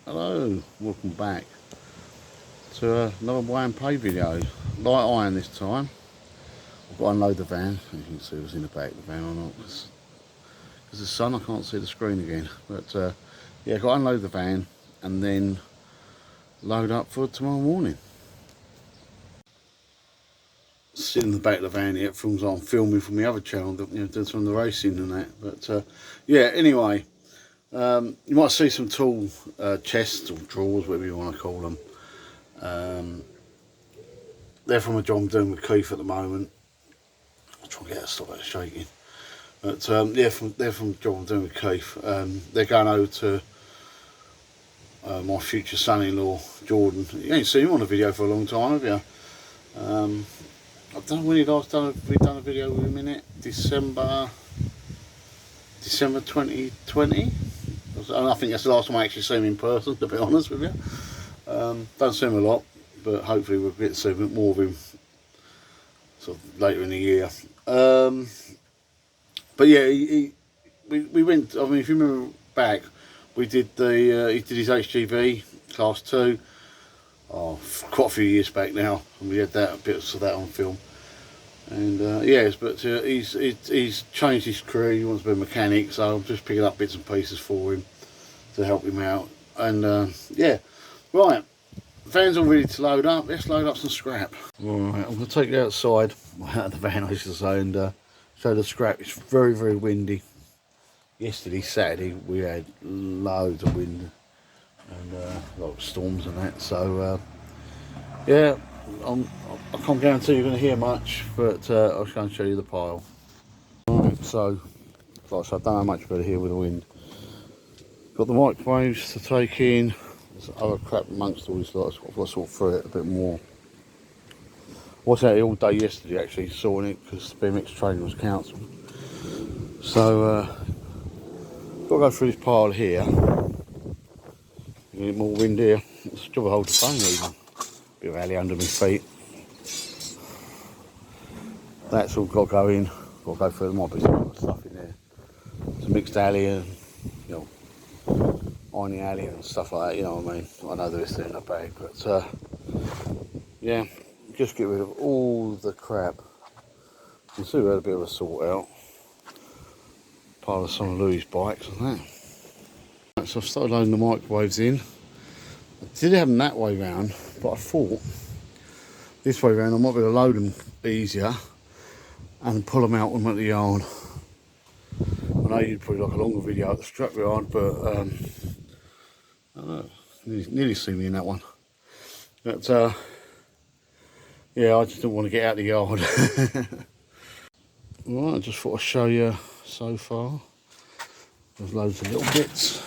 Hello, welcome back to another buy and pay video. Light iron this time. I've got to unload the van. You can see what's in the back of the van or not. Because the sun, I can't see the screen again. But yeah, I've got to unload the van and then load up for tomorrow morning. Sitting in the back of the van here, it feels like I'm filming from the other channel, doing some of the racing and that. But yeah, anyway. You might see some tool chests or drawers, whatever you want to call them. They're from a job I'm doing with Keith at the moment. I'll try and get that stop that shaking. But yeah, they're from a job I'm doing with Keith. They're going over to my future son-in-law, Jordan. You ain't seen him on a video for a long time, have you? I don't know when we last done a video with him in it. December 2020. And I think that's the last time I actually see him in person, to be honest with you. Don't see him a lot, but hopefully we'll get to see a bit more of him sort of later in the year. But yeah, we went. I mean, if you remember back, we did he did his HGV Class 2. Oh, quite a few years back now, and we had a bit of that on film. And yes, but he's changed his career. He wants to be a mechanic, so I'm just picking up bits and pieces for him to help him out. And yeah, right, van's all ready to load up. Let's load up some scrap. Alright, I'm going to take you outside out of the van, I should say, and show the scrap. It's very, very windy. Yesterday, Saturday, we had loads of wind and a lot of storms and that. So yeah, I can't guarantee you're going to hear much, but I'll just go and show you the pile. Alright, so like I said, I don't know how much better here with the wind. Got the microwaves to take in. There's other crap amongst all this lot. I've got to sort through it a bit more. I was out here all day yesterday actually sorting it because the BMX training was cancelled. So got to go through this pile here. Get more wind here. It's a job of hold the phone even. Bit of alley under my feet. That's all got to go in. Got to go through. There might be some other stuff in there. It's a mixed alley and ironing alley and stuff like that. You know what I mean? I know there is there in the bag, but yeah, just get rid of all the crap. You can see we had a bit of a sort out. Part of some of Louis' bikes and that. Right, so I've started loading the microwaves in. I did have them that way round, but I thought this way round I might be able to load them easier and pull them out when I'm at the yard. I know you'd probably like a longer video at the scrapyard, but I don't know, nearly see me in that one. But yeah, I just didn't want to get out of the yard. Right, I just thought I'd show you so far. There's loads of little bits.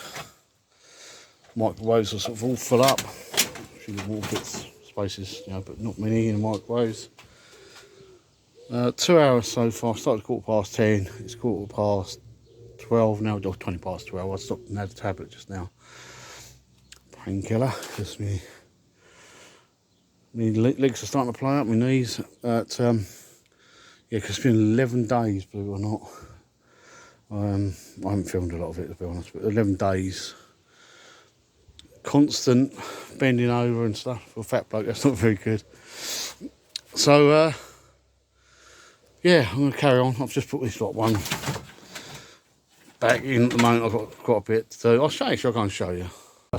Microwaves are sort of all full up. A few little bits, spaces, but not many in the microwaves. 2 hours so far. I started at 10:15. It's 12:15 now. Or 12:20. I stopped and had a tablet just now. Painkiller. Just me. My legs are starting to play up. My knees. But yeah, because it's been 11 days, believe it or not. I haven't filmed a lot of it, to be honest, but 11 days. Constant bending over and stuff. For a fat bloke, that's not very good. So yeah, I'm going to carry on. I've just put this one back in at the moment. I've got quite a bit to do. I'll show you, I'll go and show you.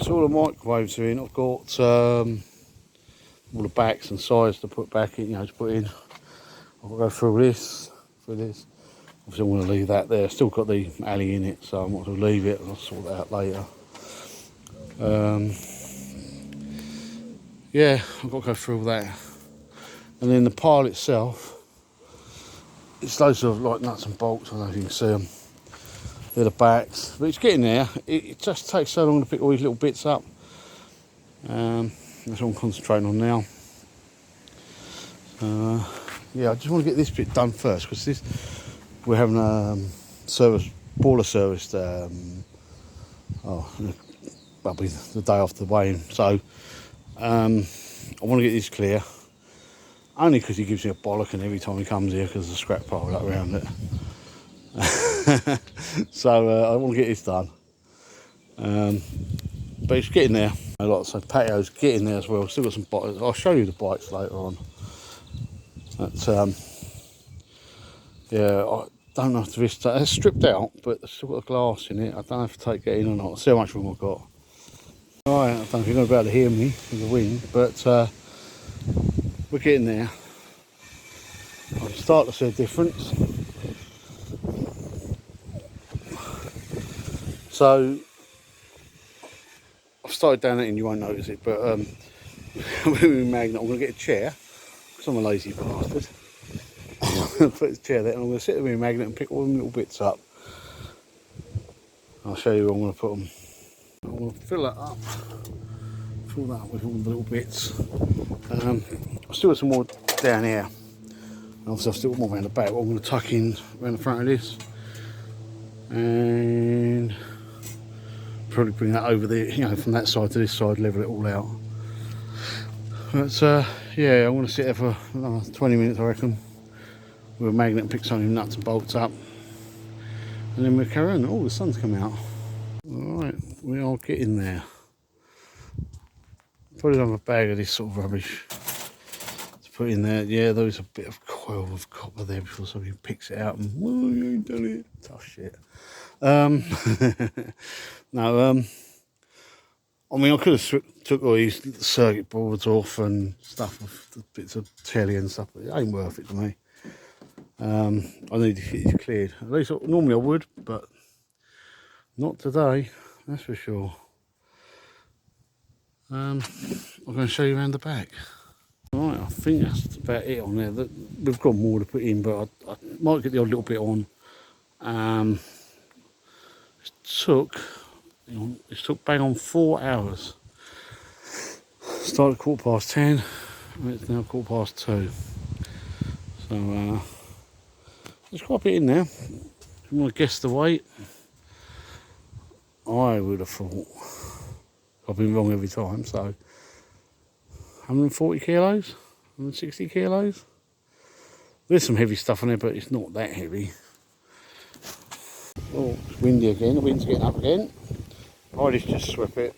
So all the microwaves are in. I've got all the backs and sides to put back in, to put in. I'll go through this. Obviously I want to leave that there. Still got the alley in it, so I want to leave it and I'll sort that out later. Yeah, I've got to go through all that. And then the pile itself, it's loads of like nuts and bolts. I don't know if you can see them. They're the backs, but it's getting there. It just takes so long to pick all these little bits up. That's what I'm concentrating on now. Yeah, I just want to get this bit done first because we're having a boiler serviced. That'll be the day after the weigh-in. So I want to get this clear. Only because he gives me a bollocking every time he comes here because there's a scrap pile up around it. So I want to get this done. but it's getting there. A lot, so patio's getting there as well. Still got some bites. I'll show you the bites later on. But yeah, I don't know if this it's stripped out, but it's still got a glass in it. I don't know if to take it in or not. See how much room I've got. Right, I don't know if you're going to be able to hear me with the wind, but we're getting there. I start to see a difference. So I've started down it and you won't notice it, but with my magnet, I'm going to get a chair because I'm a lazy bastard. Put the chair there and I'm going to sit with my magnet and pick all them little bits up. I'll show you where I'm going to put them. I'm going to fill that up with all the little bits. I've still got some more down here. Obviously I've still got more around the back, but I'm going to tuck in around the front of this. And probably bring that over there, you know, from that side to this side, level it all out. But yeah, I'm going to sit there for another 20 minutes, I reckon, with a magnet and pick some of them nuts and bolts up. And then we'll carry on. Oh, the sun's come out. Alright, we are getting there. Probably have a bag of this sort of rubbish to put in there. Yeah, there is a bit of coil of copper there before somebody picks it out and, oh, you ain't done it. Tough shit. No, I mean, I could have took all these circuit boards off and stuff, with bits of telly and stuff, but it ain't worth it to me. I need to get it cleared. At least normally I would, but not today, that's for sure. I'm going to show you around the back. Right, I think that's about it on there. We've got more to put in, but I might get the odd little bit on. It took bang on 4 hours. Started 10:15, and it's now 2:15. So there's quite a bit in there. If you want to guess the weight, I would have thought, I've been wrong every time, so 140 kilos, 160 kilos. There's some heavy stuff on there, but it's not that heavy. Oh, it's windy again, the wind's getting up again. I just swept it.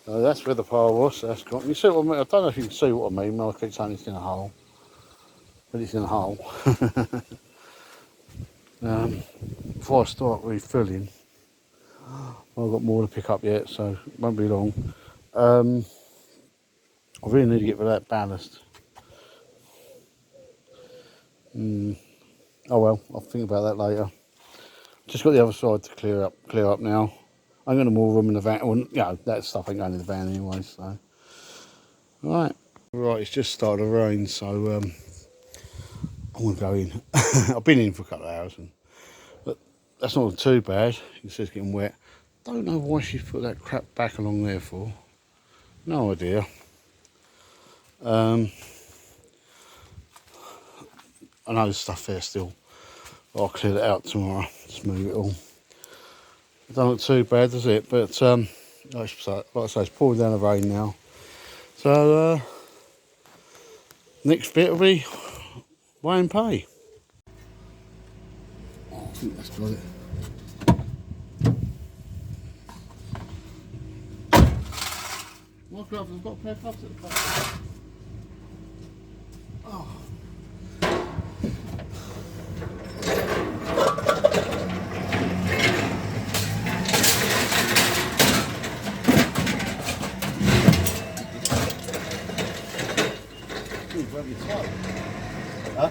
So that's where the pile was, so that's gone. You see what I mean? I don't know if you can see what I mean, I keep saying it's in a hole. But it's in a hole. Before I start refilling, I've got more to pick up yet, so it won't be long. I really need to get rid of that ballast. Oh well, I'll think about that later. Just got the other side to clear up now. I'm going to move them in the van. Well, you know, that stuff ain't going in the van anyway, so. Right, it's just started to rain, so I'm going to go in. I've been in for a couple of hours, but that's not too bad. You can see it's getting wet. Don't know why she's put that crap back along there for. No idea. I know there's stuff there still. I'll clear that out tomorrow. Just move it all. It don't look too bad, does it? But like I say, it's pouring down the rain now. So next bit will be weigh and pay. Oh, I think that's got it. What gloves? I've got a pair of gloves at the back. Oh. Huh?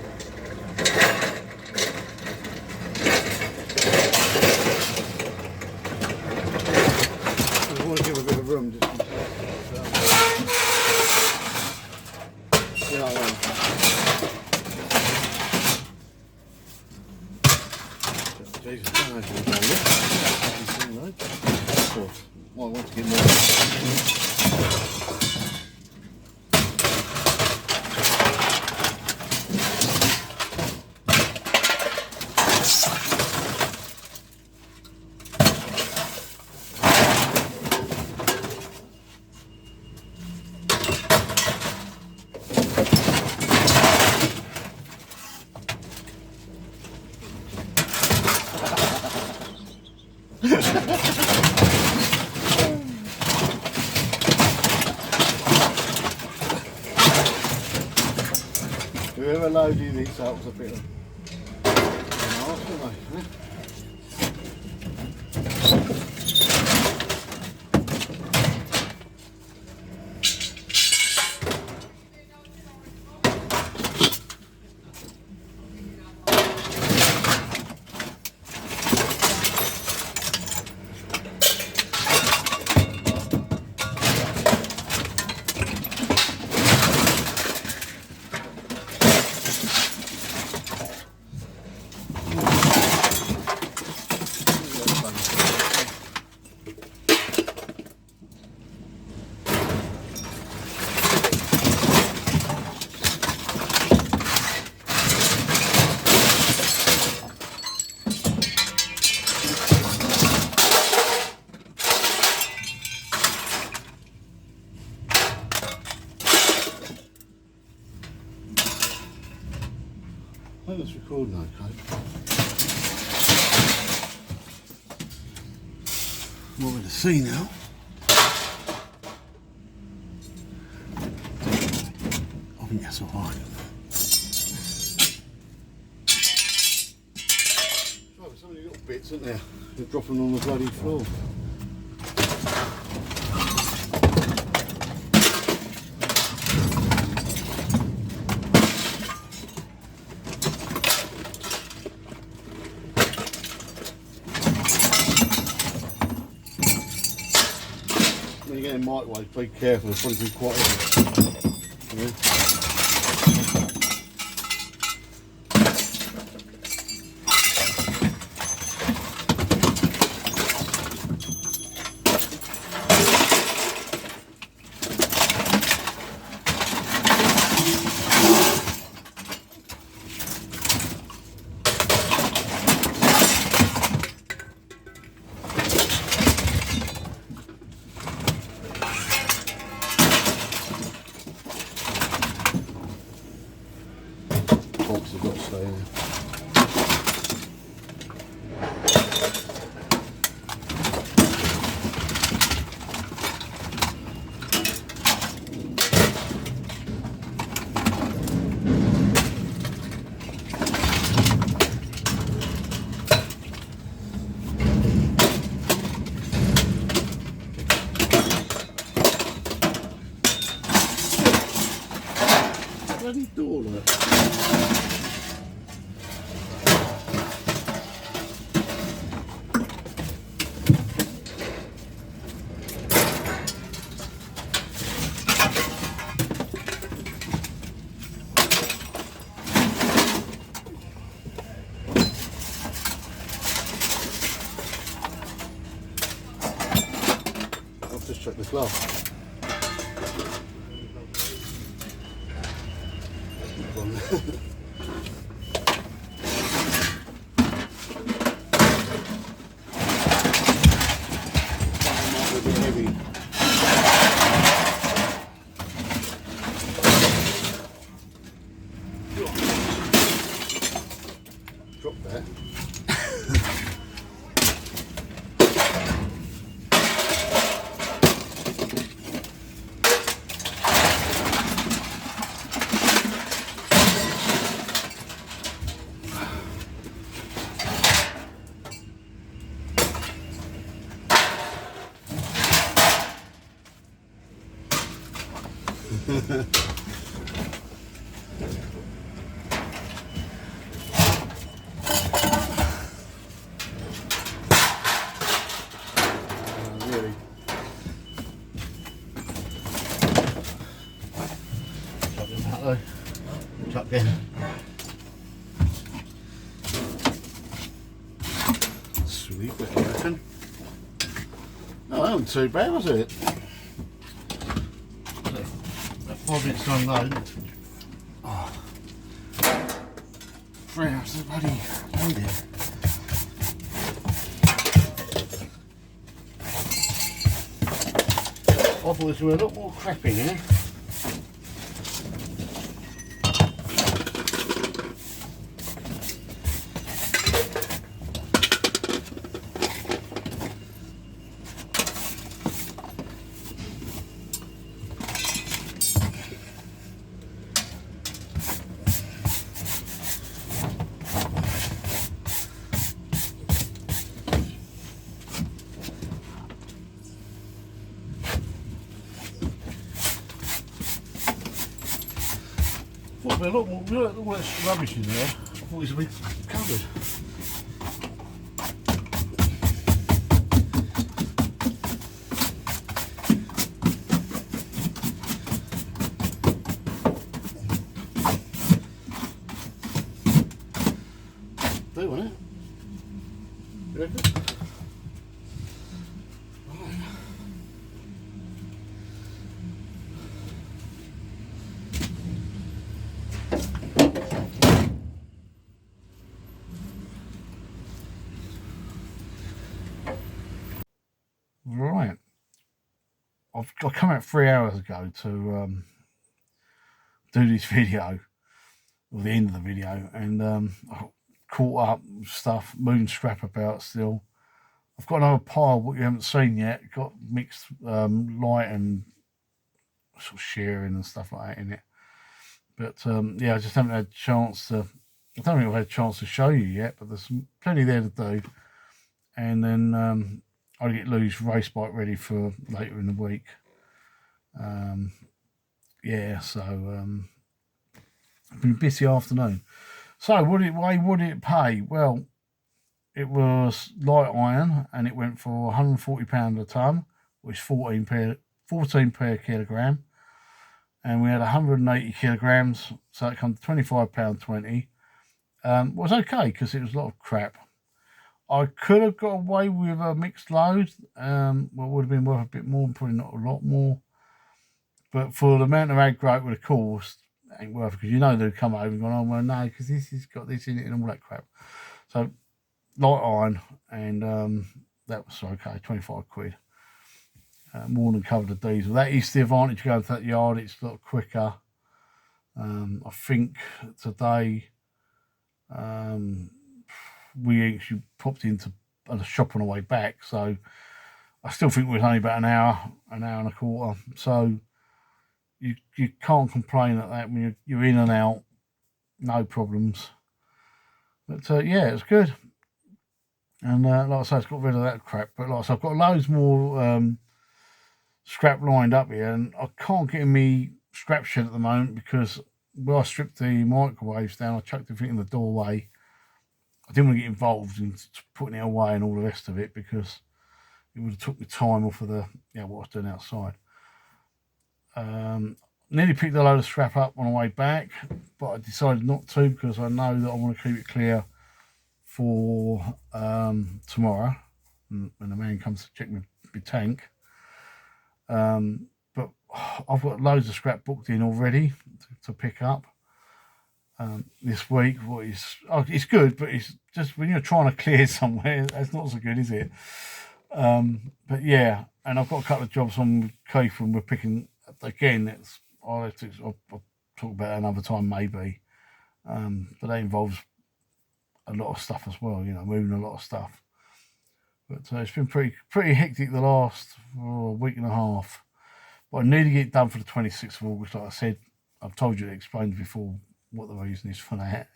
I want to give a bit of room just in case. You know, Jesus, I don't know if you've done this. I want to get more. Whoever loaded this up was a bit of an arse, wasn't they? I think it's recording okay. What we're to see now. I think that's alright. Oh, there's so many little bits, isn't there? They're dropping on the bloody floor. When you get in microwave, be careful, it'll probably be quite heavy. Yeah. Box have got to stay there. Bloody door look. I'll just check the glass. Drop that. Really. Chuck them out though. Chuck in. Sweet bit, I reckon. No, that wasn't too bad, was it? That 5 minutes unload. Oh. 3 hours of bloody loading. I thought this was a lot more crap in here. thought there'd be a lot more, all that rubbish in there. I thought it would be covered. Do, won't it? You reckon? Right. I come out 3 hours ago to do this video, or the end of the video, and I caught up with stuff, moving scrap about still. I've got another pile what you haven't seen yet. Got mixed light and sort of shearing and stuff like that in it. But yeah, I just haven't had a chance to. I don't think I've had a chance to show you yet, but there's plenty there to do. And then I'll get Lou's race bike ready for later in the week. Yeah, so it's been a busy afternoon. So what did it pay? Well, it was light iron, and it went for £140 a tonne, which is 14 per kilogram, and we had 180 kilograms, so it comes to £25.20. Was okay because it was a lot of crap. I could have got away with a mixed load. Well, it would have been worth a bit more, probably not a lot more. But for the amount of aggro it would have caused, it ain't worth it, because you know they'd come over and gone, oh, well, no, because this has got this in it and all that crap. So, light iron, and that was okay, 25 quid. More than covered the diesel. That is the advantage of going to that yard, it's a lot quicker. I think today we actually popped into a shop on the way back, so I still think it was only about an hour and a quarter. So you can't complain at that when you're in and out, no problems. But yeah, it's good. And like I say, it's got rid of that crap. But like I say, I've got loads more scrap lined up here, and I can't get in me scrap shed at the moment because when I stripped the microwaves down, I chucked everything in the doorway. I didn't want to get involved in putting it away and all the rest of it, because it would have took me time off of the what I was doing outside. Nearly picked a load of scrap up on the way back, but I decided not to because I know that I want to keep it clear for tomorrow when the man comes to check my tank. But I've got loads of scrap booked in already to pick up this week. It's good, but it's just when you're trying to clear somewhere, that's not so good, is it? But yeah, and I've got a couple of jobs on with Keith, and we're picking again. I'll talk about that another time maybe, but that involves a lot of stuff as well, moving a lot of stuff. But it's been pretty hectic the last week and a half. But I need to get it done for the 26th of August. Like I said, I've told you, explained before what the reason is for that.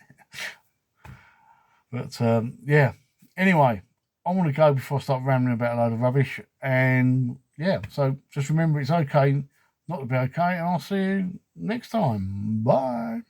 But yeah, anyway, I want to go before I start rambling about a load of rubbish. And yeah, so just remember, it's okay not to be okay, and I'll see you next time. Bye.